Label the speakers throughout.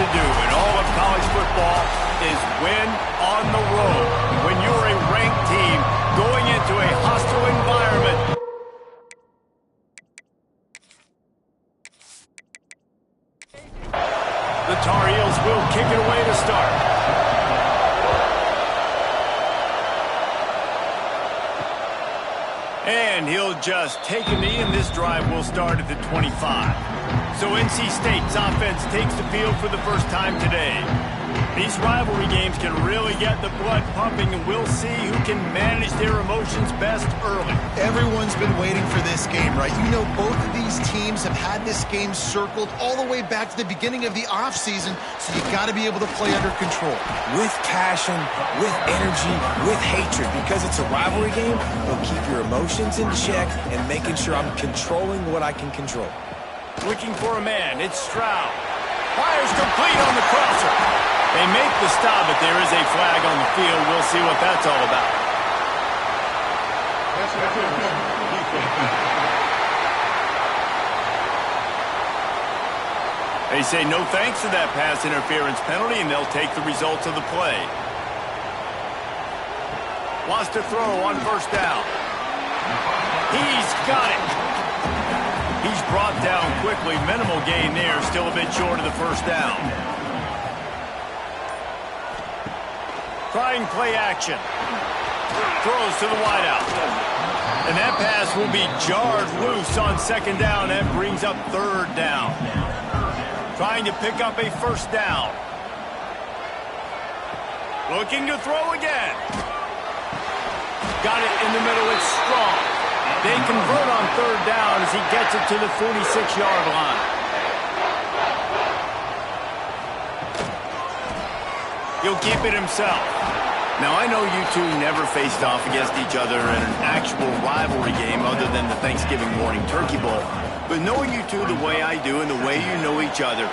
Speaker 1: to do in all of college football is win on the road. When you're a ranked team going into a hostile environment. The Tar Heels will kick it away to start. And he'll just take a knee, and this drive will start at the 25. So NC State's offense takes the field for the first time today. These rivalry games can really get the blood pumping, and we'll see who can manage their emotions best early.
Speaker 2: Everyone's been waiting for this game, right? You know, both of these teams have had this game circled all the way back to the beginning of the offseason, so you got to be able to play under control.
Speaker 3: With passion, with energy, with hatred, because it's a rivalry game, we'll keep your emotions in check and making sure I'm controlling what I can control.
Speaker 1: Looking for a man, it's Stroud. Fires complete on the crosser. They make the stop, but there is a flag on the field. We'll see what that's all about. They say no thanks to that pass interference penalty, and they'll take the results of the play. Wants to throw on first down. He's got it. He's brought down quickly. Minimal gain there. Still a bit short of the first down. Trying play action. Throws to the wideout. And that pass will be jarred loose on second down. That brings up third down. Trying to pick up a first down. Looking to throw again. Got it in the middle. It's Strong. They convert on third down as he gets it to the 46-yard line. He'll keep it himself. Now, I know you two never faced off against each other in an actual rivalry game other than the Thanksgiving morning Turkey Bowl. But knowing you two the way I do and the way you know each other,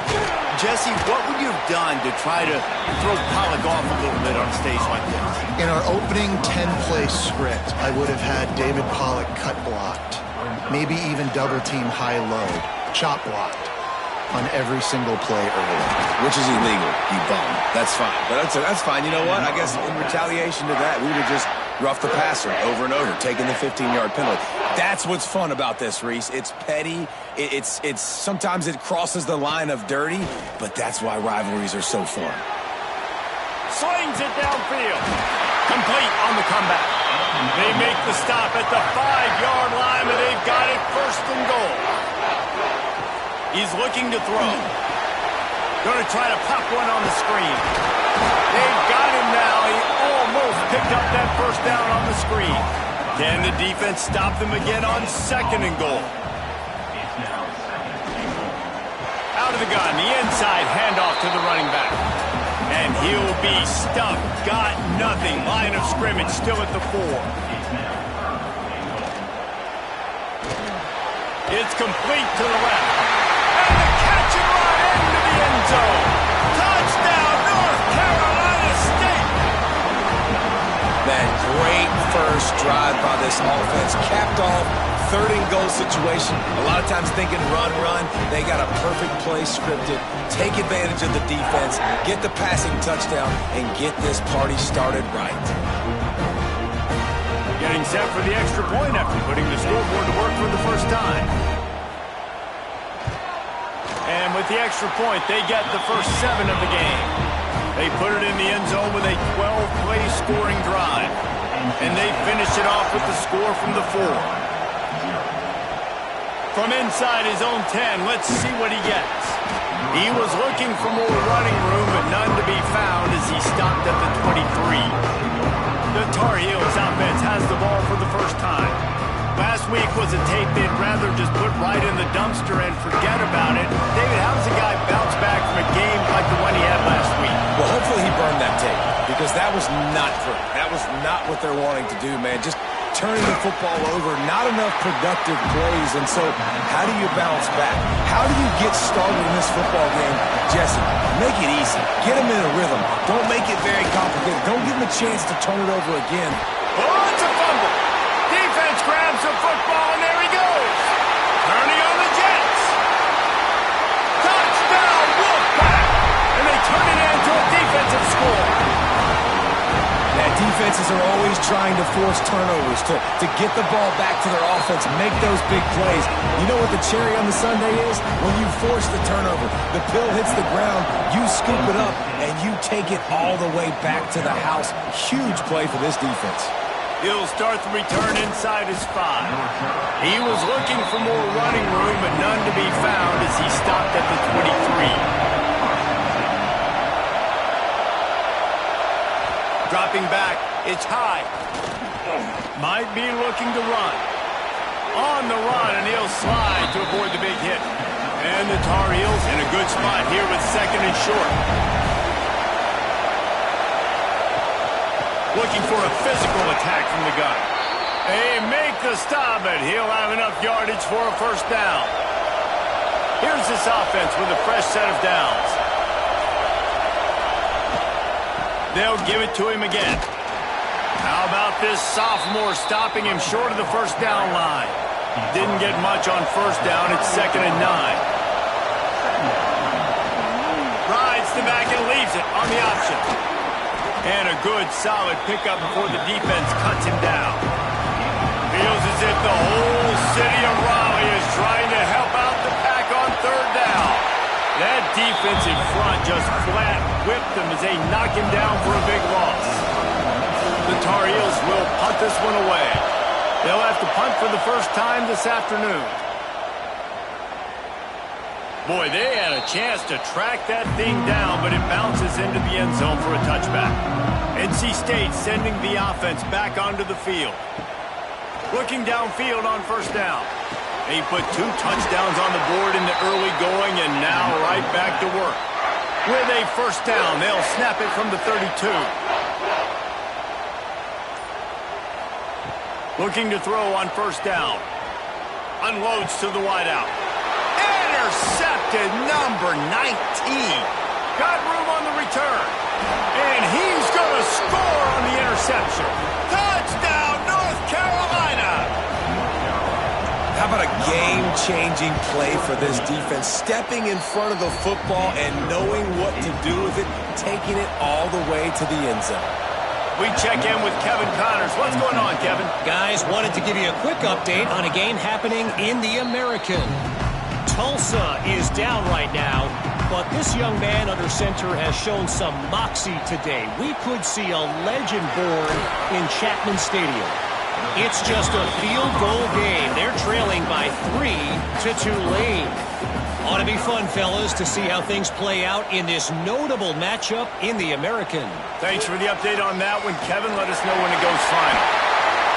Speaker 1: Jesse, what would you have done to try to throw Pollock off a little bit on a stage like this?
Speaker 2: In our opening 10-play script, I would have had David Pollock cut blocked, maybe even double-team high-low, chop blocked on every single play early.
Speaker 3: Which is illegal, you bum. That's fine. But that's fine. You know what? I guess in retaliation to that, we would have just roughed the passer over and over, taking the 15-yard penalty. That's what's fun about this, Reese. It's petty. It's sometimes it crosses the line of dirty, but that's why rivalries are so fun.
Speaker 1: Slings it downfield. Complete on the comeback. They make the stop at the 5-yard line, but they've got it first and goal. He's looking to throw. Going to try to pop one on the screen. They've got him now. He almost picked up that first down on the screen. Can the defense stop them again on second and goal? Out of the gun, the inside handoff to the running back. And he'll be stuffed. Got nothing. Line of scrimmage still at the 4. It's complete to the left. And the catch and run into the end zone. Touchdown, North Carolina State.
Speaker 3: That great first drive by this offense capped off third and goal situation. A lot of times thinking run. They got a perfect play scripted. Take advantage of the defense, get the passing touchdown, and get this party started right.
Speaker 1: Getting set for the extra point after putting the scoreboard to work for the first time. And with the extra point, they get the first 7 of the game. They put it in the end zone with a 12-play scoring drive. And they finish it off with the score from the 4. From inside his own 10, let's see what he gets. He was looking for more running room, but none to be found as he stopped at the 23. The Tar Heels offense has the ball for the first time. Last week was a tape they'd rather just put right in the dumpster and forget about it. David, how does a guy bounce back from a game like the one he had last week?
Speaker 3: Well, hopefully he burned that tape, because that was not pretty. That was not what they're wanting to do, man. Just turning the football over, not enough productive plays. And so how do you bounce back? How do you get started in this football game? Jesse, make it easy. Get him in a rhythm. Don't make it very complicated. Don't give him a chance to turn it over again.
Speaker 1: Oh, it's a fumble. Defense grabs the football, and there he goes. Turning on the Jets. Touchdown, Wolfpack. And
Speaker 3: defenses are always trying to force turnovers, to get the ball back to their offense, make those big plays. You know what the cherry on the sundae is? When you force the turnover, the pill hits the ground, you scoop it up, and you take it all the way back to the house. Huge play for this defense.
Speaker 1: He'll start the return inside his 5. He was looking for more running room, but none to be found as he stopped at the 23. Dropping back, it's high. Might be looking to run. On the run, and he'll slide to avoid the big hit. And the Tar Heels in a good spot here with 2nd and short. Looking for a physical attack from the gun. They make the stop, and he'll have enough yardage for a first down. Here's this offense with a fresh set of downs. They'll give it to him again. How about this sophomore stopping him short of the first down line? Didn't get much on first down. It's 2nd and 9. Rides the back and leaves it on the option. And a good, solid pickup before the defense cuts him down. Feels as if the whole city of Raleigh is trying to help out the Pack on 3rd down. That defensive front just flat whipped them as they knock him down for a big loss. The Tar Heels will punt this one away. They'll have to punt for the first time this afternoon. Boy, they had a chance to track that thing down, but it bounces into the end zone for a touchback. NC State sending the offense back onto the field. Looking downfield on first down. They put 2 touchdowns on the board in the early going, and now right back to work. With a first down, they'll snap it from the 32. Looking to throw on first down. Unloads to the wideout. Intercepted, number 19. Got room on the return. And he's going to score on the interception. Touchdown, North Carolina.
Speaker 3: How about a game-changing play for this defense? Stepping in front of the football and knowing what to do with it, taking it all the way to the end zone.
Speaker 1: We check in with Kevin Connors. What's going on, Kevin?
Speaker 4: Guys, wanted to give you a quick update on a game happening in the American. Tulsa is down right now, but this young man under center has shown some moxie today. We could see a legend born in Chapman Stadium. It's just a field goal game. They're trailing by 3 to Tulane. Ought to be fun, fellas, to see how things play out in this notable matchup in the American.
Speaker 1: Thanks for the update on that one, Kevin. Let us know when it goes final.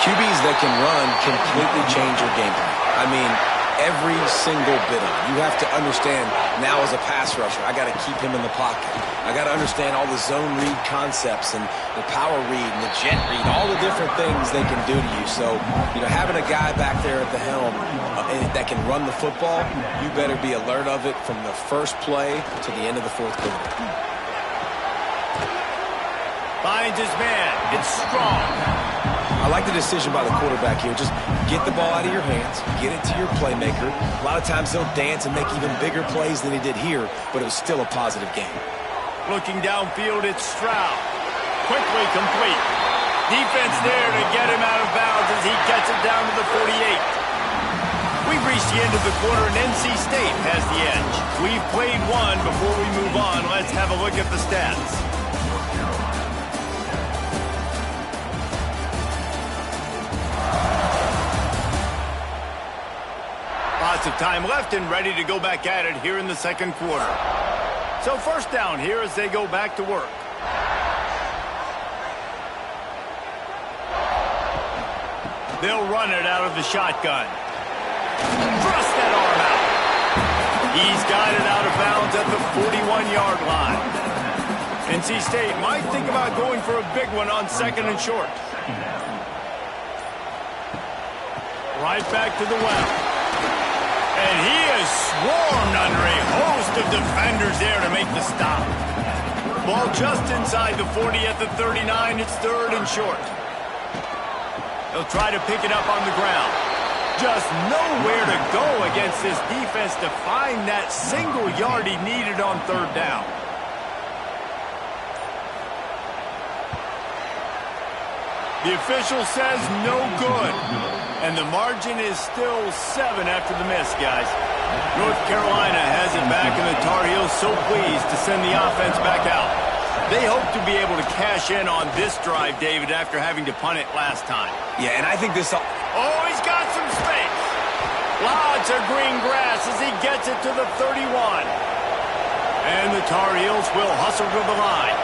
Speaker 3: QBs that can run completely change your game plan. I mean, every single bit of it. You have to understand now as a pass rusher, I got to keep him in the pocket. I got to understand all the zone read concepts and the power read and the jet read, all the different things they can do to you. So, having a guy back there at the helm that can run the football, you better be alert of it from the first play to the end of the 4th quarter.
Speaker 1: Finds his man. It's strong.
Speaker 3: I like the decision by the quarterback here. Just get the ball out of your hands, get it to your playmaker. A lot of times he'll dance and make even bigger plays than he did here, but it was still a positive game.
Speaker 1: Looking downfield, it's Stroud. Quickly complete. Defense there to get him out of bounds as he gets it down to the 48. We've reached the end of the quarter, and NC State has the edge. We've played one. Before we move on, let's have a look at the stats. Lots of time left and ready to go back at it here in the 2nd quarter. So first down here as they go back to work. They'll run it out of the shotgun. Thrust that arm out. He's got it out of bounds at the 41-yard line. NC State might think about going for a big one on 2nd and short. Right back to the well. And he is swarmed under a host of defenders there to make the stop. Ball just inside the 40 at the 39. It's 3rd and short. They'll try to pick it up on the ground. Just nowhere to go against this defense to find that single yard he needed on 3rd down. The official says no good. And the margin is still 7 after the miss, guys. North Carolina has it back, and the Tar Heels so pleased to send the offense back out. They hope to be able to cash in on this drive, David, after having to punt it last time.
Speaker 3: Yeah, and I think this...
Speaker 1: Oh, he's got some space. Lots of green grass as he gets it to the 31. And the Tar Heels will hustle to the line.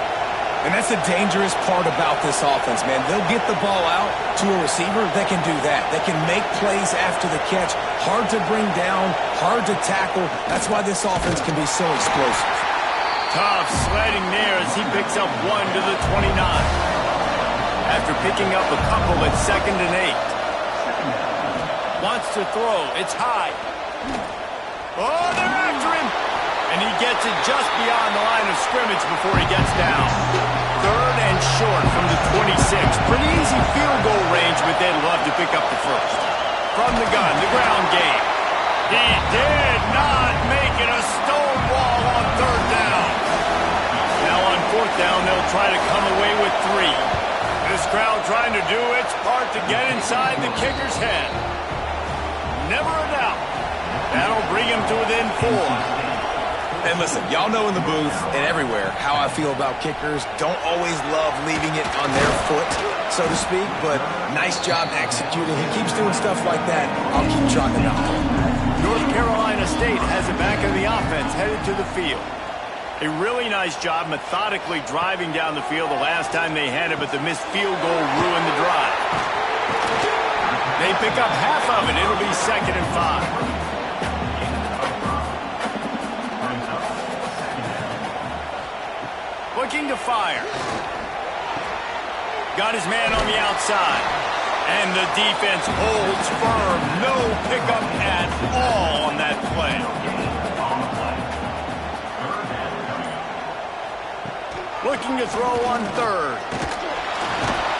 Speaker 3: And that's the dangerous part about this offense, man. They'll get the ball out to a receiver. They can do that. They can make plays after the catch. Hard to bring down, hard to tackle. That's why this offense can be so explosive.
Speaker 1: Tough sledding there as he picks up 1 to the 29. After picking up a couple at 2nd and 8. Wants to throw. It's high. Oh, they're after him. And he gets it just beyond the line of scrimmage before he gets down. 3rd and short from the 26. Pretty easy field goal range, but they'd love to pick up the first. From the gun, the ground game. He did not make it a stone wall on 3rd down. Now on 4th down, they'll try to come away with 3. This crowd trying to do its part to get inside the kicker's head. Never a doubt. That'll bring him to within 4.
Speaker 3: And listen, y'all know in the booth and everywhere how I feel about kickers. Don't always love leaving it on their foot, so to speak, but nice job executing. He keeps doing stuff like that. I'll keep trotting it out.
Speaker 1: North Carolina State has it back in the offense, headed to the field. A really nice job methodically driving down the field the last time they had it, but the missed field goal ruined the drive. They pick up half of it. It'll be 2nd and 5. Looking to fire. Got his man on the outside. And the defense holds firm. No pickup at all on that play. Looking to throw on 3rd.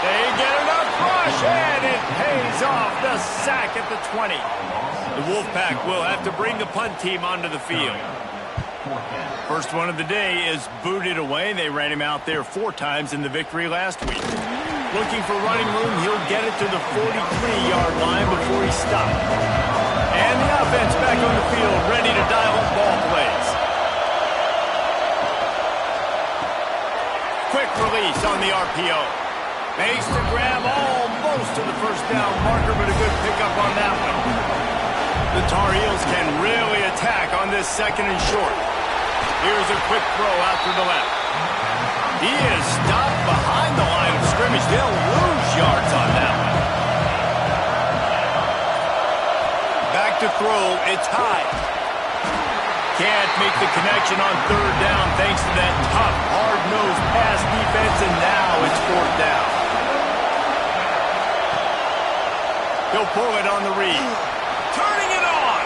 Speaker 1: They get enough rush, and it pays off. The sack at the 20. The Wolfpack will have to bring the punt team onto the field. First one of the day is booted away. They ran him out there 4 times in the victory last week. Looking for running room, he'll get it to the 43-yard line before he stopped. And the offense back on the field, ready to dial up ball plays. Quick release on the RPO. Makes the grab almost to the first down marker, but a good pickup on that one. The Tar Heels can really attack on this 2nd and short. Here's a quick throw out to the left. He is stopped behind the line of scrimmage. They'll lose yards on that one. Back to throw. It's high. Can't make the connection on 3rd down thanks to that tough, hard-nosed pass defense, and now it's 4th down. He'll pull it on the read. Turning it on.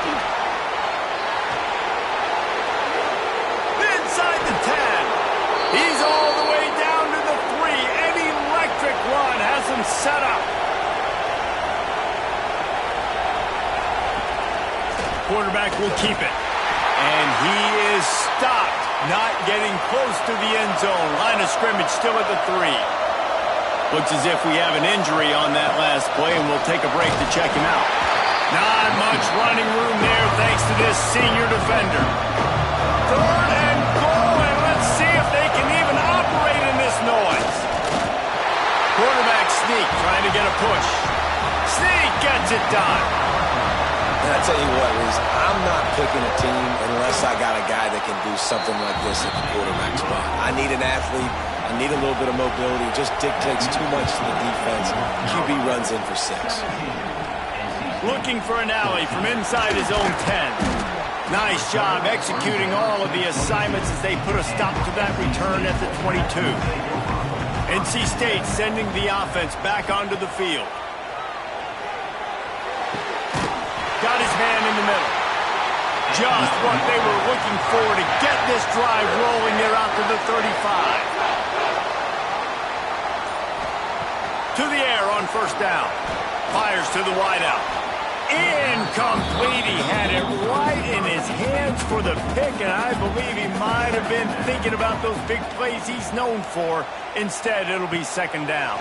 Speaker 1: Inside the 10. He's all the way down to the 3. An electric run has him set up. Quarterback will keep it. And he is stopped. Not getting close to the end zone. Line of scrimmage still at the 3. Looks as if we have an injury on that last play, and we'll take a break to check him out. Not much running room there thanks to this senior defender. 3rd and goal, and let's see if they can even operate in this noise. Quarterback sneak trying to get a push. Sneak gets it done.
Speaker 3: And I tell you what, Reese, I'm not picking a team unless I got a guy that can do something like this at the quarterback spot. I need an athlete. I need a little bit of mobility. It just dictates too much to the defense. QB runs in for 6.
Speaker 1: Looking for an alley from inside his own 10. Nice job executing all of the assignments as they put a stop to that return at the 22. NC State sending the offense back onto the field. Got his man in the middle. Just what they were looking for to get this drive rolling. They're out to the 35. To the air on 1st down. Fires to the wideout. Incomplete. He had it right in his hands for the pick, and I believe he might have been thinking about those big plays he's known for. Instead, it'll be 2nd down.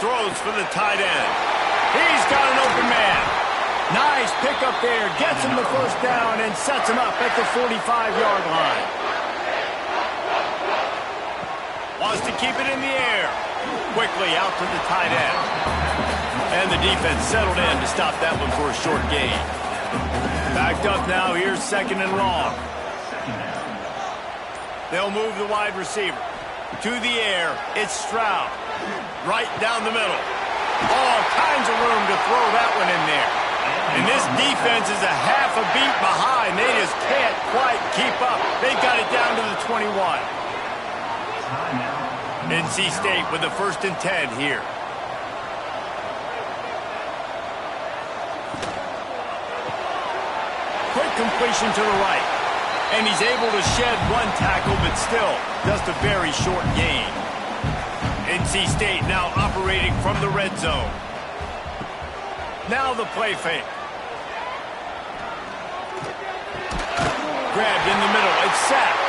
Speaker 1: Throws for the tight end. He's got an open man. Nice pickup there. Gets him the first down and sets him up at the 45-yard line. Wants to keep it in the air. Quickly out to the tight end. And the defense settled in to stop that one for a short gain. Backed up now. Here's second and long. They'll move the wide receiver. To the air. It's Stroud. Right down the middle. All kinds of room to throw that one in there. And this defense is a half a beat behind. They just can't quite keep up. They got it down to the 21. NC State with the 1st and 10 here. Quick completion to the right. And he's able to shed one tackle, but still just a very short gain. NC State now operating from the red zone. Now the play fake. Grabbed in the middle. It's sacked.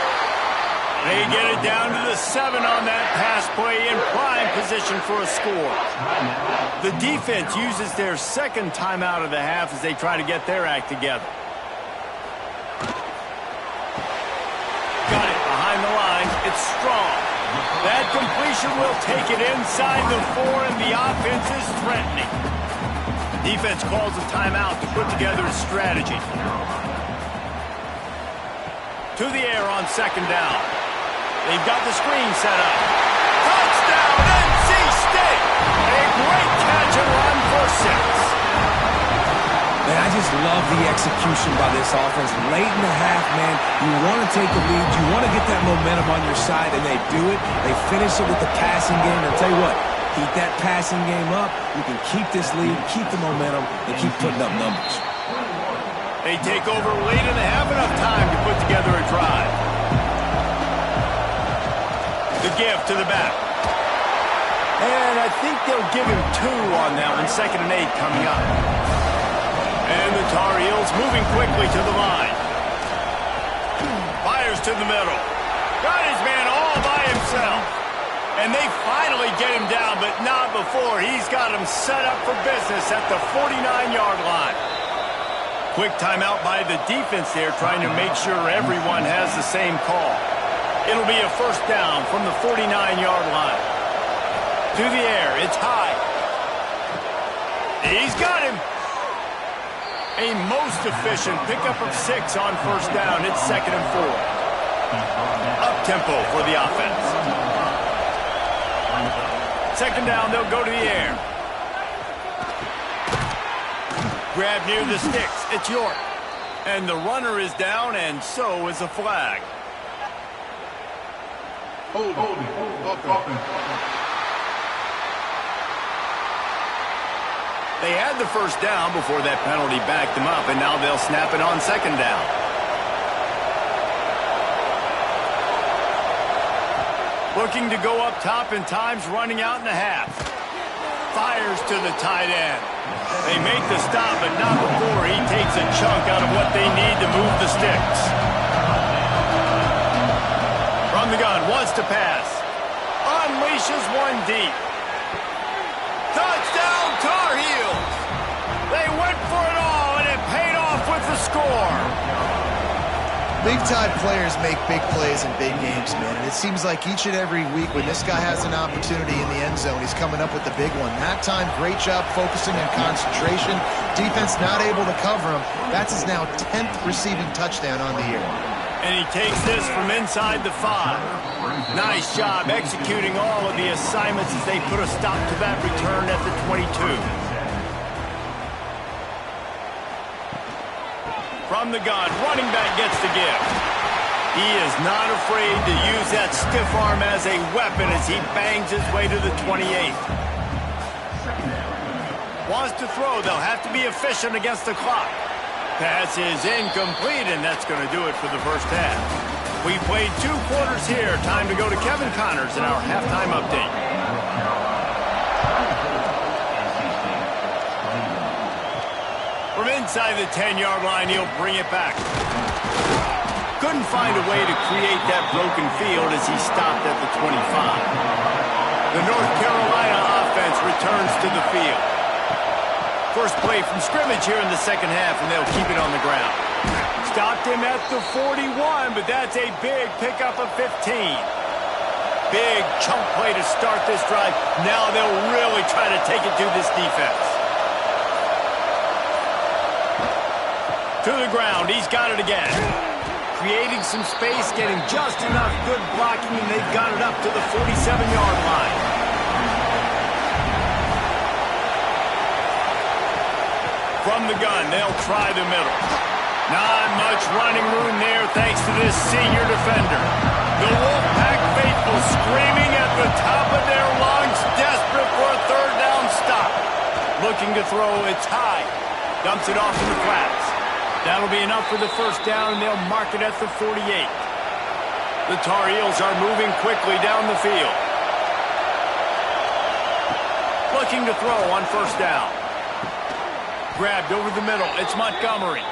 Speaker 1: They get it down to the 7 on that pass play in prime position for a score. The defense uses their second timeout of the half as they try to get their act together. Got it behind the line. It's Strong. That completion will take it inside the 4, and the offense is threatening. Defense calls a timeout to put together a strategy. To the air on second down. They've got the screen set up. Touchdown, NC State! A great catch and run for 6.
Speaker 3: Man, I just love the execution by this offense. Late in the half, man, you want to take the lead. You want to get that momentum on your side, and they do it. They finish it with the passing game. And I'll tell you what, keep that passing game up. You can keep this lead, keep the momentum, and keep putting up numbers.
Speaker 1: They take over late in the half, enough time to put together a drive. The give to the back. And I think they'll give him 2 on that one. 2nd and 8 coming up. And the Tar Heels moving quickly to the line. Fires to the middle. Got his man all by himself. And they finally get him down, but not before. He's got him set up for business at the 49-yard line. Quick timeout by the defense there, trying to make sure everyone has the same call. It'll be a first down from the 49-yard line. To the air, it's high. He's got him. A most efficient pickup of 6 on first down. It's 2nd and 4. Up-tempo for the offense. 2nd down, they'll go to the air. Grab near the sticks. It's York. And the runner is down, and so is a flag. They had the first down before that penalty backed them up, and now they'll snap it on 2nd down. Looking to go up top, and time's running out in the half. Fires to the tight end. They make the stop, but not before he takes a chunk out of what they need to move the sticks. From the gun, wants to pass. Unleashes one deep. Touchdown, Tar Heels! They went for it all, and it paid off with the score.
Speaker 2: Big-time players make big plays in big games, man. And it seems like each and every week when this guy has an opportunity in the end zone, he's coming up with the big one. That time, great job focusing on concentration. Defense not able to cover him. That's his now 10th receiving touchdown on the year.
Speaker 1: And he takes this from inside the 5. Nice job executing all of the assignments as they put a stop to that return at the 22. From the gun, running back gets the give. He is not afraid to use that stiff arm as a weapon as he bangs his way to the 28. Wants to throw. They'll have to be efficient against the clock. Pass is incomplete, and that's going to do it for the first half. We played 2 quarters here. Time to go to Kevin Connors in our halftime update. From inside the 10-yard line, he'll bring it back. Couldn't find a way to create that broken field as he stopped at the 25. The North Carolina offense returns to the field. First play from scrimmage here in the second half, and they'll keep it on the ground. Stopped him at the 41, but that's a big pickup of 15. Big chunk play to start this drive. Now they'll really try to take it to this defense. To the ground, he's got it again. Creating some space, getting just enough good blocking, and they've got it up to the 47-yard line. From the gun, they'll try the middle. Not much running room there thanks to this senior defender. The Wolfpack faithful screaming at the top of their lungs, desperate for a third down stop. Looking to throw, it's high. Dumps it off in the flats. That'll be enough for the first down, and they'll mark it at the 48. The Tar Heels are moving quickly down the field. Looking to throw on first down. Grabbed over the middle. It's Montgomery.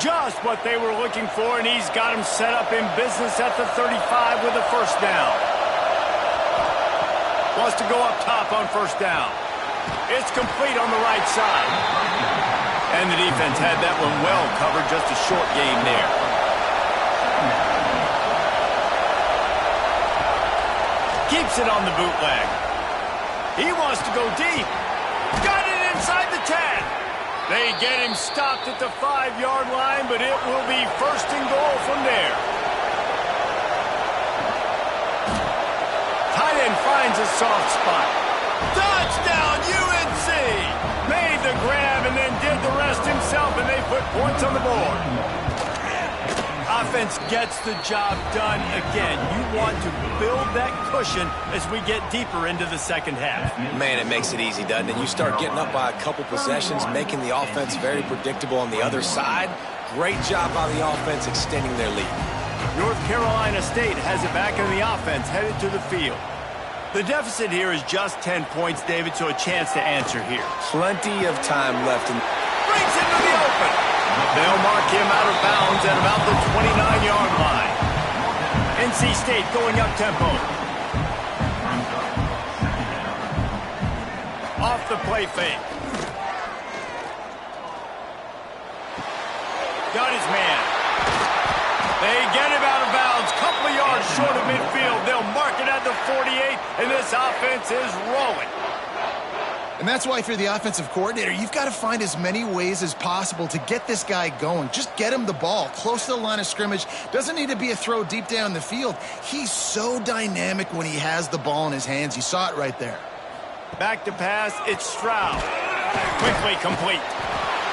Speaker 1: Just what they were looking for, and he's got him set up in business at the 35 with a first down. Wants to go up top on first down. It's complete on the right side. And the defense had that one well covered, just a short game there. Keeps it on the bootleg. He wants to go deep. Got it inside the 10. They get him stopped at the 5-yard line, but it will be first and goal from there. Tight end finds a soft spot. Touchdown, UNC! Made the grab and then did the rest himself, and they put points on the board. Offense gets the job done again. You want to build that cushion as we get deeper into the second half.
Speaker 3: Man, it makes it easy, doesn't it? You start getting up by a couple possessions, making the offense very predictable on the other side. Great job by the offense extending their lead.
Speaker 1: North Carolina State has it back in the offense, headed to the field. The deficit here is just 10 points, David, so a chance to answer here.
Speaker 3: Plenty of time left.
Speaker 1: Brings him to the open. They'll mark him out of bounds at about the 29-yard line. NC State going up tempo. Off the play fake. Got his man. They get him out of bounds. Couple of yards short of midfield. They'll mark it at the 48, and this offense is rolling.
Speaker 2: And that's why if you're the offensive coordinator, you've got to find as many ways as possible to get this guy going. Just get him the ball close to the line of scrimmage. Doesn't need to be a throw deep down the field. He's so dynamic when he has the ball in his hands. You saw it right there.
Speaker 1: Back to pass, it's Stroud. Quickly complete.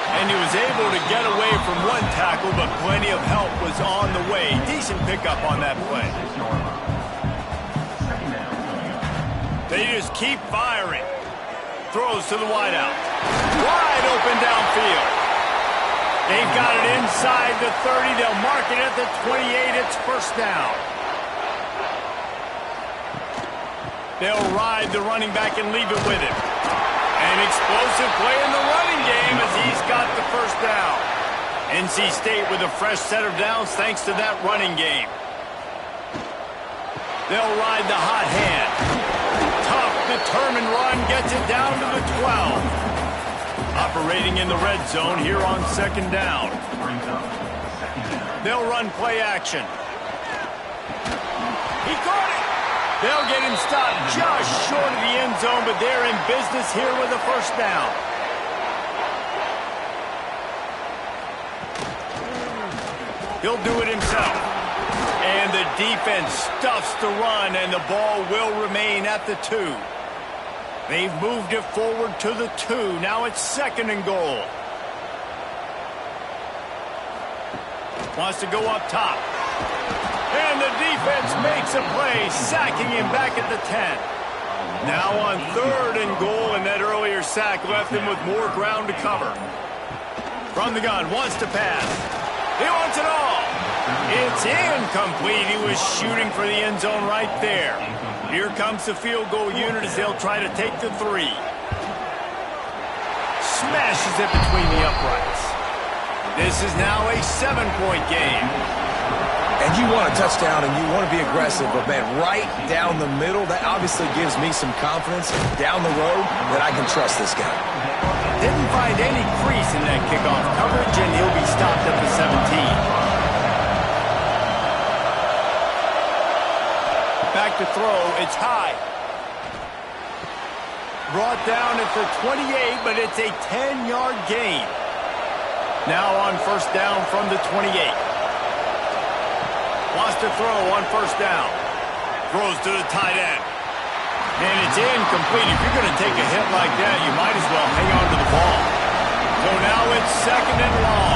Speaker 1: And he was able to get away from one tackle, but plenty of help was on the way. Decent pickup on that play. They just keep firing. Throws to the wideout. Wide open downfield. They've got it inside the 30. They'll mark it at the 28. It's first down. They'll ride the running back and leave it with him. An explosive play in the running game as he's got the first down. NC State with a fresh set of downs thanks to that running game. They'll ride the hot hand. Tough, determined run gets it down to the 12. Operating in the red zone here on second down. They'll run play action. He caught it. They'll get him stopped just short of the end zone, but they're in business here with a first down. He'll do it himself. And the defense stuffs the run, and the ball will remain at the 2. They've moved it forward to the 2. Now it's second and goal. Wants to go up top. And the defense makes a play, sacking him back at the 10. Now on third and goal, and that earlier sack left him with more ground to cover. From the gun, wants to pass. He wants it all. It's incomplete. He was shooting for the end zone right there. Here comes the field goal unit as they'll try to take the 3. Smashes it between the uprights. This is now a 7-point game.
Speaker 3: And you want a touchdown and you want to be aggressive, but, man, right down the middle, that obviously gives me some confidence down the road that I can trust this guy.
Speaker 1: Didn't find any crease in that kickoff coverage, and he'll be stopped at the 17. Back to throw, it's high. Brought down at the 28, but it's a 10-yard gain. Now on first down from the 28. Wants to throw on first down. Throws to the tight end. And it's incomplete. If you're going to take a hit like that, you might as well hang on to the ball. So now it's second and long.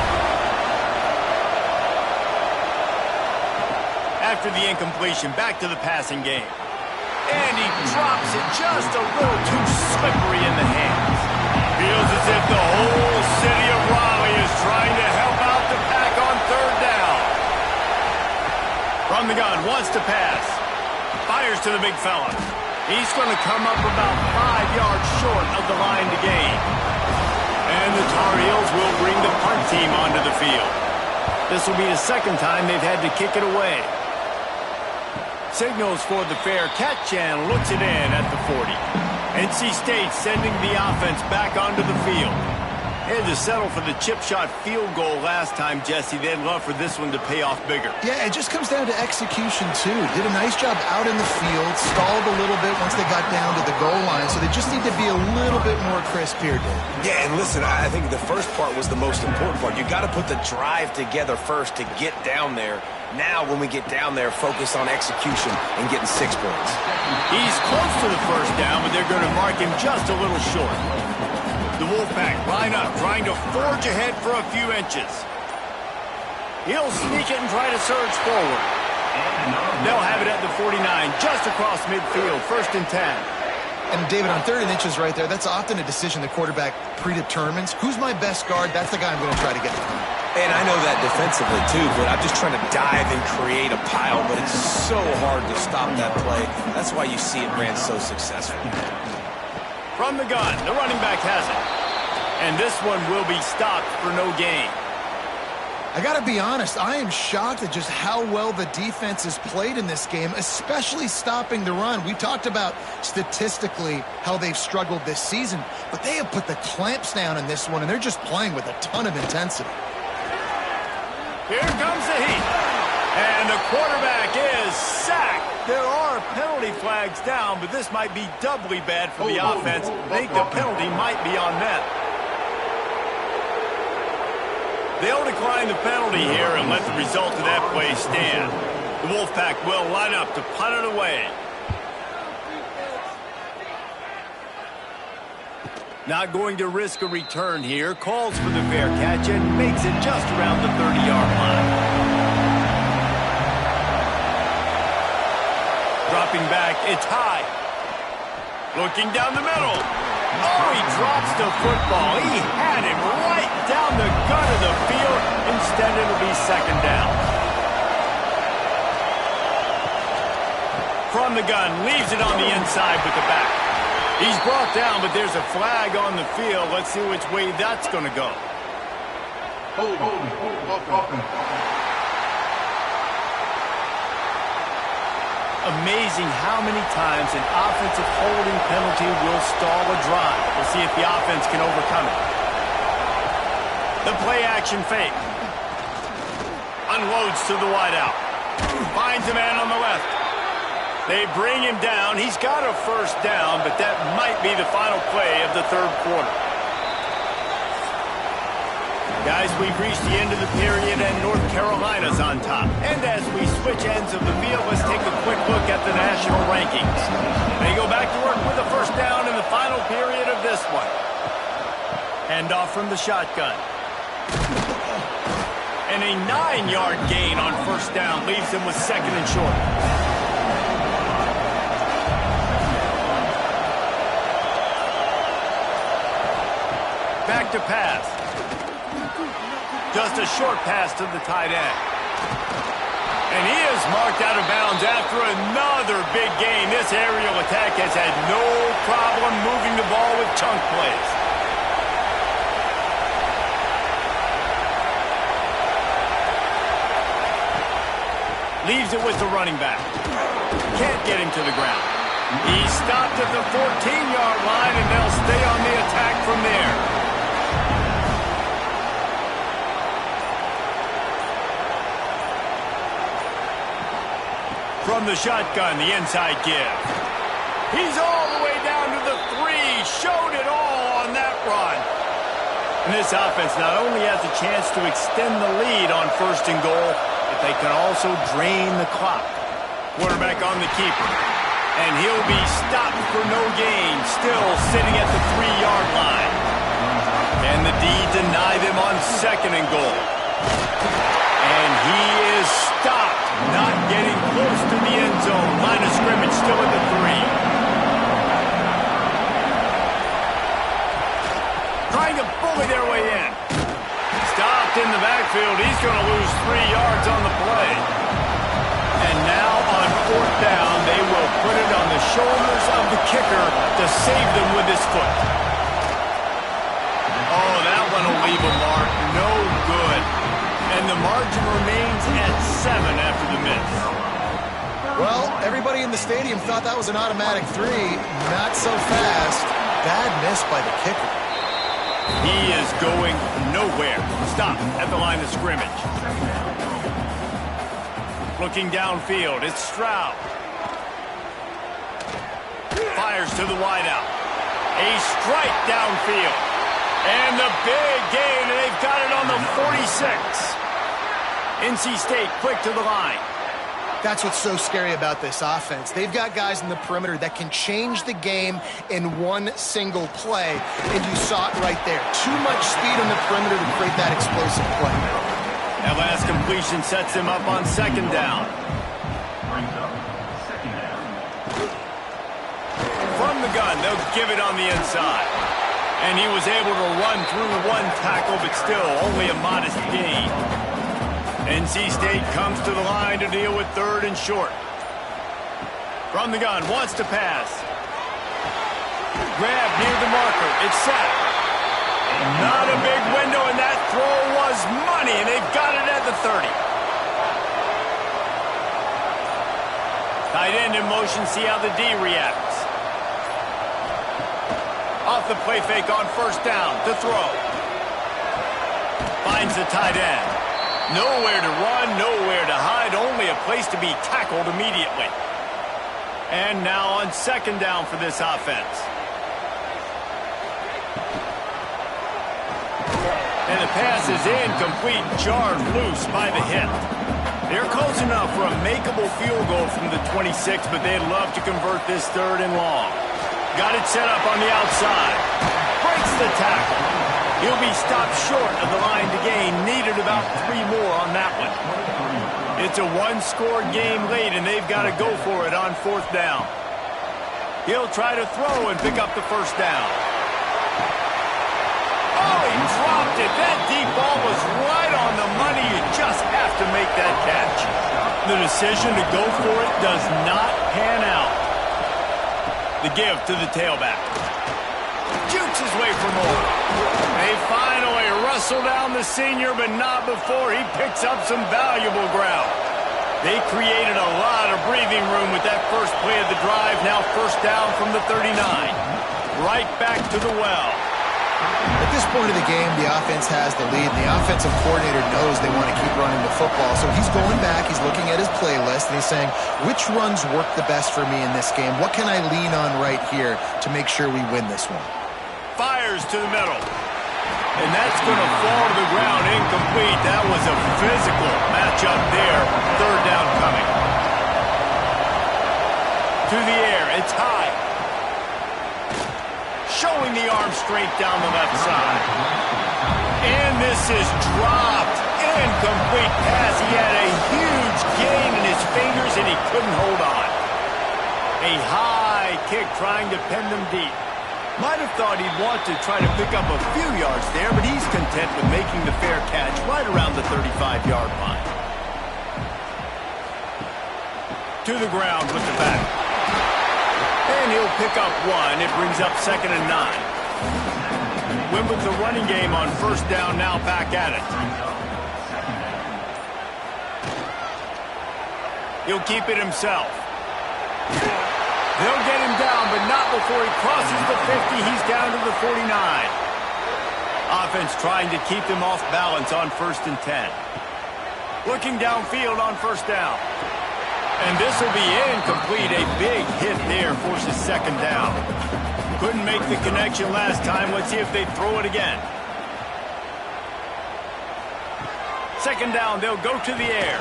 Speaker 1: After the incompletion, back to the passing game. And he drops it just a little too slippery in the hands. Feels as if the whole city of Raleigh is trying to help out the Pack on third down. From the gun, wants to pass. Fires to the big fella. He's going to come up about 5 yards short of the line to gain. And the Tar Heels will bring the punt team onto the field. This will be the second time they've had to kick it away. Signals for the fair catch and looks it in at the 40. NC State sending the offense back onto the field. They had to settle for the chip shot field goal last time, Jesse. They'd love for this one to pay off bigger.
Speaker 2: Yeah, it just comes down to execution, too. Did a nice job out in the field, stalled a little bit once they got down to the goal line, so they just need to be a little bit more crisp here, Dave.
Speaker 3: Yeah, and listen, I think the first part was the most important part. You got to put the drive together first to get down there. Now, when we get down there, focus on execution and getting 6 points.
Speaker 1: He's close to the first down, but they're going to mark him just a little short. The Wolfpack line up, trying to forge ahead for a few inches. He'll sneak it and try to surge forward. They'll have it at the 49, just across midfield, 1st and 10.
Speaker 2: And, David, on 3rd and inches right there, that's often a decision the quarterback predetermines. Who's my best guard? That's the guy I'm going to try to get to.
Speaker 3: And I know that defensively, too, but I'm just trying to dive and create a pile, but it's so hard to stop that play. That's why you see it ran so successful.
Speaker 1: From the gun, the running back has it. And this one will be stopped for no gain.
Speaker 2: I got to be honest, I am shocked at just how well the defense has played in this game, especially stopping the run. We talked about statistically how they've struggled this season, but they have put the clamps down in this one, and they're just playing with a ton of intensity.
Speaker 1: Here comes the heat. And the quarterback is sacked. There are penalty flags down, but this might be doubly bad for the offense. I think the penalty might be on them. They'll decline the penalty here and let the result of that play stand. The Wolfpack will line up to punt it away. Not going to risk a return here. Calls for the fair catch and makes it just around the 30-yard line. Dropping back, it's high. Looking down the middle. Oh, he drops the football. He had him right down the gut of the field. Instead, it'll be second down. From the gun, leaves it on the inside with the back. He's brought down, but there's a flag on the field. Let's see which way that's going to go. Amazing how many times an offensive holding penalty will stall a drive. We'll see if the offense can overcome it. The play action fake. Unloads to the wideout. Finds a man on the left. They bring him down. He's got a first down, but that might be the final play of the third quarter. Guys, we've reached the end of the period, and North Carolina's on top. And as we switch ends of the field, let's take a quick look at the national rankings. They go back to work with a first down in the final period of this one. Hand off from the shotgun. And a 9-yard gain on first down leaves them with second and short. Back to pass. Just a short pass to the tight end. And he is marked out of bounds after another big gain. This aerial attack has had no problem moving the ball with chunk plays. Leaves it with the running back. Can't get him to the ground. He stopped at the 14-yard line, and they'll stay on the attack from there. From the shotgun, the inside give. He's all the way down to the 3. Showed it all on that run. And this offense not only has a chance to extend the lead on 1st and goal, but they can also drain the clock. Quarterback on the keeper. And he'll be stopped for no gain, still sitting at the 3-yard line. And the D deny them on 2nd and goal. And he is stopped, not getting close to the end zone. Line of scrimmage still at the 3. Trying to bully their way in. Stopped in the backfield. He's going to lose 3 yards on the play. And now on 4th down, they will put it on the shoulders of the kicker to save them with his foot. Oh, that one will leave a mark. No good. And the margin remains at 7 after the miss.
Speaker 2: Well, everybody in the stadium thought that was an automatic 3. Not so fast. Bad miss by the kicker.
Speaker 1: He is going nowhere. Stop at the line of scrimmage. Looking downfield, it's Stroud. Fires to the wideout. A strike downfield. And the big gain, and they've got it on the 46. NC State quick to the line.
Speaker 2: That's what's so scary about this offense. They've got guys in the perimeter that can change the game in one single play, and you saw it right there. Too much speed on the perimeter to create that explosive play.
Speaker 1: That last completion sets him up on 2nd down. From the gun, they'll give it on the inside. And he was able to run through 1 tackle, but still only a modest gain. NC State comes to the line to deal with 3rd and short. From the gun, wants to pass. Grab near the marker. It's set. Not a big window, and that throw was money, and they've got it at the 30. Tight end in motion, see how the D reacts. Off the play fake on 1st down to throw. Finds the tight end. Nowhere to run, nowhere to hide, only a place to be tackled immediately. And now on 2nd down for this offense. And the pass is incomplete, jarred loose by the hit. They're close enough for a makeable field goal from the 26, but they'd love to convert this 3rd and long. Got it set up on the outside. Breaks the tackle. He'll be stopped short of the line to gain. Needed about 3 more on that one. It's a 1-score game late, and they've got to go for it on 4th down. He'll try to throw and pick up the 1st down. Oh, he dropped it. That deep ball was right on the money. You just have to make that catch. The decision to go for it does not pan out. The give to the tailback. Jukes his way for more. They finally wrestle down the senior, but not before he picks up some valuable ground. They created a lot of breathing room with that first play of the drive. Now 1st down from the 39. Right back to the well.
Speaker 2: At this point of the game, the offense has the lead. The offensive coordinator knows they want to keep running the football. So he's going back, he's looking at his playlist, and he's saying, which runs work the best for me in this game? What can I lean on right here to make sure we win this one?
Speaker 1: Fires to the middle. And that's going to fall to the ground incomplete. That was a physical matchup there. 3rd down coming. To the air, it's high. Showing the arm strength down the left side. And this is dropped. Incomplete pass. He had a huge gain in his fingers, and he couldn't hold on. A high kick trying to pin them deep. Might have thought he'd want to try to pick up a few yards there, but he's content with making the fair catch right around the 35-yard line. To the ground with the back. And he'll pick up 1. It brings up 2nd and 9. Win with the running game on 1st down, now back at it. He'll keep it himself. They'll get him down, but not before he crosses the 50. He's down to the 49. Offense trying to keep them off balance on 1st and 10. Looking downfield on 1st down. And this will be incomplete. A big hit there forces 2nd down. Couldn't make the connection last time. Let's see if they throw it again. 2nd down, they'll go to the air.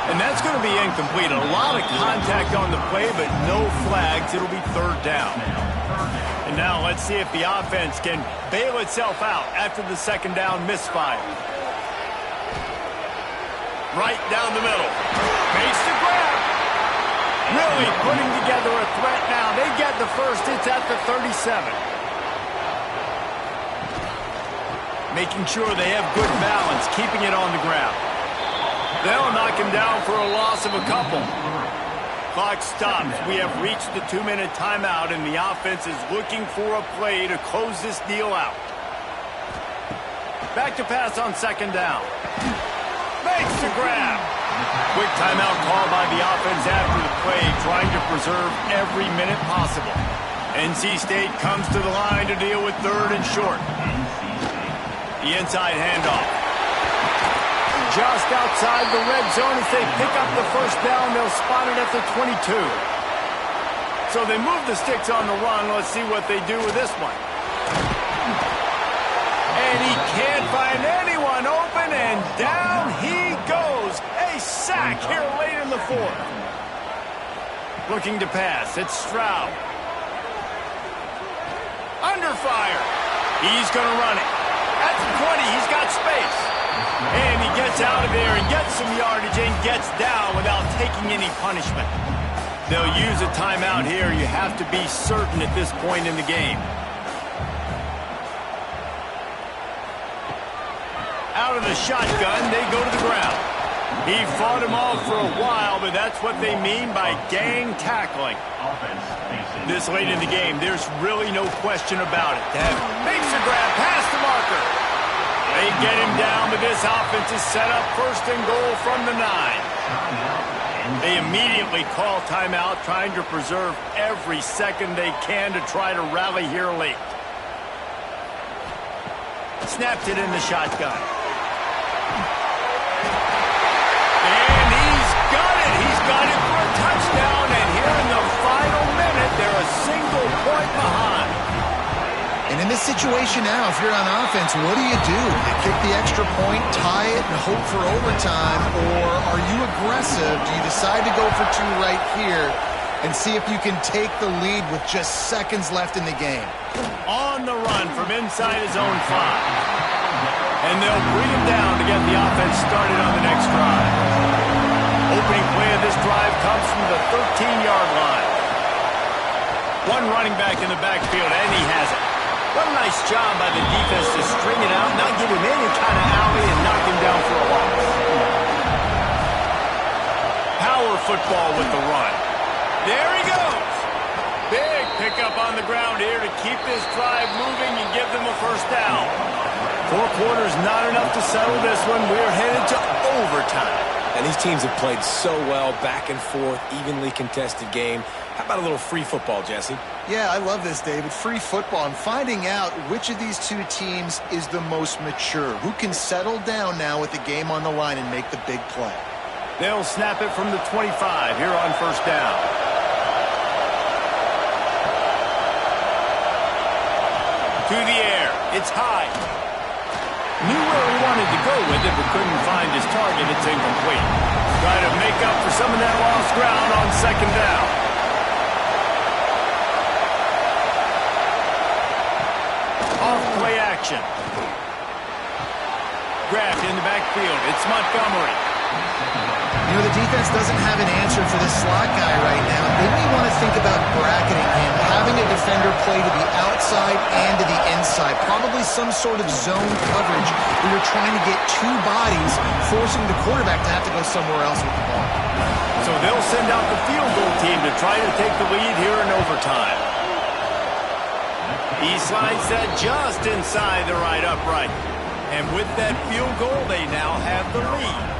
Speaker 1: And that's going to be incomplete. A lot of contact on the play, but no flags. It'll be 3rd down. And now let's see if the offense can bail itself out after the 2nd down misfire. Right down the middle. Makes the grab. Really putting together a threat now. They get the first. It's at the 37. Making sure they have good balance, keeping it on the ground. They'll knock him down for a loss of a couple. Clock stops. We have reached the 2-minute timeout, and the offense is looking for a play to close this deal out. Back to pass on 2nd down. Makes the grab. Quick timeout call by the offense after the play, trying to preserve every minute possible. NC State comes to the line to deal with 3rd and short. The inside handoff. Just outside the red zone as they pick up the 1st down. They'll spot it at the 22. So they move the sticks on the run. Let's see what they do with this one. And he can't find anyone open, and down he goes. A sack here late in the 4th. Looking to pass. It's Stroud. Under fire. He's going to run it. At the 20, he's got space. And he gets out of there and gets some yardage and gets down without taking any punishment. They'll use a timeout here. You have to be certain at this point in the game. Out of the shotgun, they go to the ground. He fought him off for a while, but that's what they mean by gang tackling. This late in the game, there's really no question about it. Makes a grab past the marker. They get him down, but this offense is set up 1st and goal from the 9. They immediately call timeout, trying to preserve every second they can to try to rally here late. Snapped it in the shotgun. And he's got it. He's got it for a touchdown, and here in the final minute, they're a single point behind.
Speaker 2: And in this situation now, if you're on offense, what do? You kick the extra point, tie it, and hope for overtime, or are you aggressive? Do you decide to go for 2 right here and see if you can take the lead with just seconds left in the game?
Speaker 1: On the run from inside his own 5. And they'll bring him down to get the offense started on the next drive. Opening play of this drive comes from the 13-yard line. One running back in the backfield, and he has it. What a nice job by the defense to string it out, not give him any kind of alley, and knock him down for a loss. Power football with the run. There he goes. Big pickup on the ground here to keep this drive moving and give them a 1st down. 4 quarters not enough to settle this one. We're headed to overtime.
Speaker 3: And these teams have played so well, back and forth, evenly contested game. How about a little free football, Jesse?
Speaker 2: Yeah, I love this, David. Free football. I'm finding out which of these 2 teams is the most mature. Who can settle down now with the game on the line and make the big play?
Speaker 1: They'll snap it from the 25 here on 1st down. To the air. It's high. Knew where he wanted to go with it, but couldn't find his target. It's incomplete. Trying to make up for some of that lost ground on 2nd down. Off play action. Grabbed in the backfield. It's Montgomery.
Speaker 2: You know, the defense doesn't have an answer for this slot guy right now. They may want to think about bracketing him, having a defender play to the outside and to the inside. Probably some sort of zone coverage where you're trying to get 2 bodies, forcing the quarterback to have to go somewhere else with the ball.
Speaker 1: So they'll send out the field goal team to try to take the lead here in overtime. He slides that just inside the right upright. And with that field goal, they now have the lead.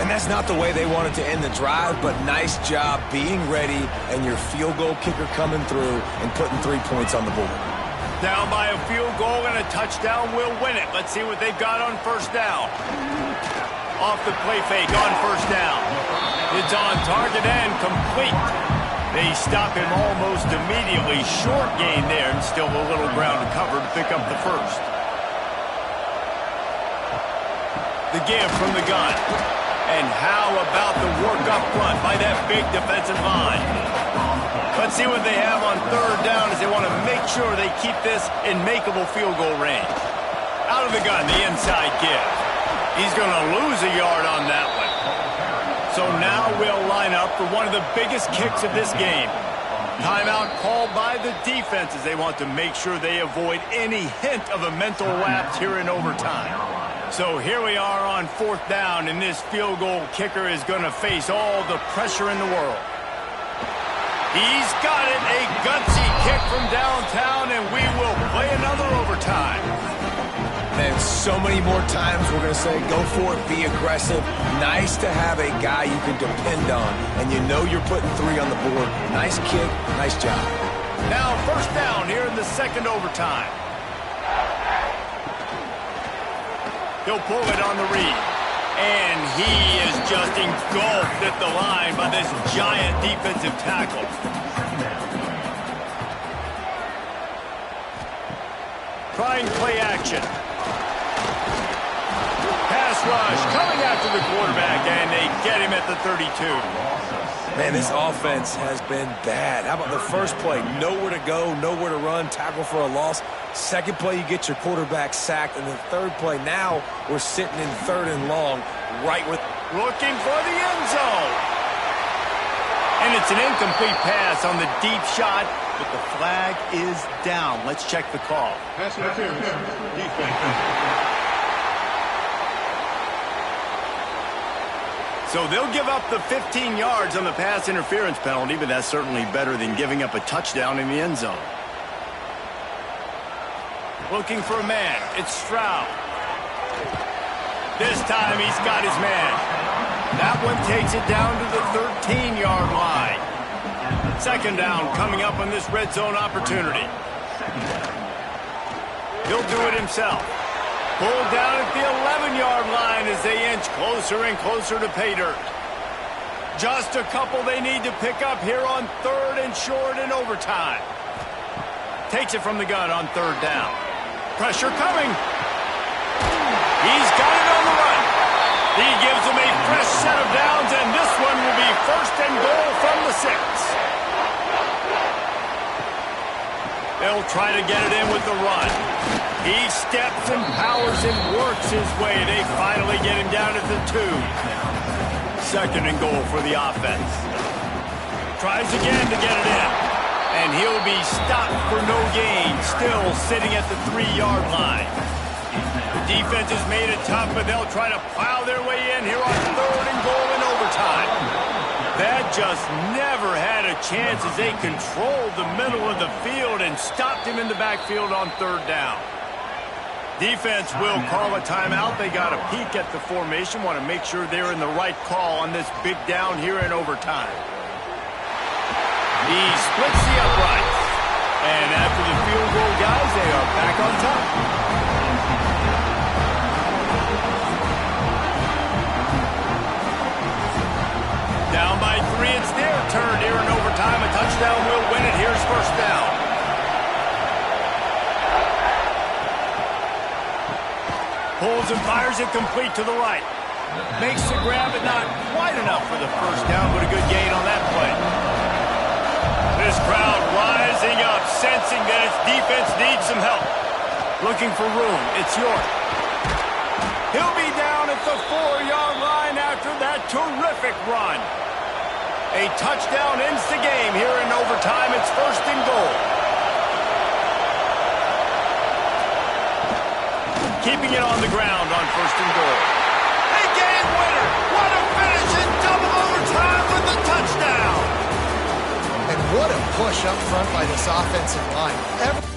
Speaker 3: And that's not the way they wanted to end the drive, but nice job being ready and your field goal kicker coming through and putting 3 points on the board.
Speaker 1: Down by a field goal and a touchdown will win it. Let's see what they've got on first down. Off the play fake on first down. It's on target and complete. They stop him almost immediately. Short gain there and still a little ground to cover to pick up the first. The give from the gun. And how about the work up front by that big defensive line? Let's see what they have on third down as they want to make sure they keep this in makeable field goal range. Out of the gun, the inside give. He's going to lose a yard on that one. So now we'll line up for one of the biggest kicks of this game. Timeout called by the defense as they want to make sure they avoid any hint of a mental lapse here in overtime. So here we are on fourth down, and this field goal kicker is going to face all the pressure in the world. He's got it, a gutsy kick from downtown, and we will play another overtime.
Speaker 3: And so many more times we're going to say, go for it, be aggressive. Nice to have a guy you can depend on, and you know you're putting 3 on the board. Nice kick, nice job.
Speaker 1: Now first down here in the second overtime. He'll pull it on the read. And he is just engulfed at the line by this giant defensive tackle. Trying play action. Pass rush coming after the quarterback, and they get him at the 32.
Speaker 3: Man, this offense has been bad. How about the first play? Nowhere to go, nowhere to run, tackle for a loss. Second play, you get your quarterback sacked. And the third play, now we're sitting in third and long, right with...
Speaker 1: Looking for the end zone. And it's an incomplete pass on the deep shot, but the flag is down. Let's check the call.
Speaker 5: Pass interference, defense.
Speaker 1: So they'll give up the 15 yards on the pass interference penalty, but that's certainly better than giving up a touchdown in the end zone. Looking for a man. It's Stroud. This time he's got his man. That one takes it down to the 13-yard line. Second down coming up on this red zone opportunity. He'll do it himself. Pulled down at the 11-yard line as they inch closer and closer to pay dirt. Just a couple they need to pick up here on third and short in overtime. Takes it from the gun on third down. Pressure coming. He's got it on the run. He gives them a fresh set of downs, and this one will be first and goal from the 6. They'll try to get it in with the run. He steps and powers and works his way. They finally get him down at the 2. Second and goal for the offense. Tries again to get it in. And he'll be stopped for no gain, still sitting at the 3-yard line. The defense has made it tough, but they'll try to plow their way in here on third and goal in overtime. That just never had a chance as they controlled the middle of the field and stopped him in the backfield on third down. Defense will call a timeout. They got a peek at the formation, want to make sure they're in the right call on this big down here in overtime. He splits the uprights. And after the field goal, guys, they are back on top. Down by 3, it's their turn here in overtime. A touchdown will win it. Here's first down. Pulls and fires it complete to the right. Makes the grab, but not quite enough for the first down, but a good gain on that play. This crowd rising up, sensing that its defense needs some help. Looking for room. It's York. He'll be down at the 4-yard line after that terrific run. A touchdown ends the game here in overtime. It's first and goal. Keeping it on the ground on first and goal. A game winner. What a finish in double overtime with the touchdown.
Speaker 2: And what a push up front by this offensive line.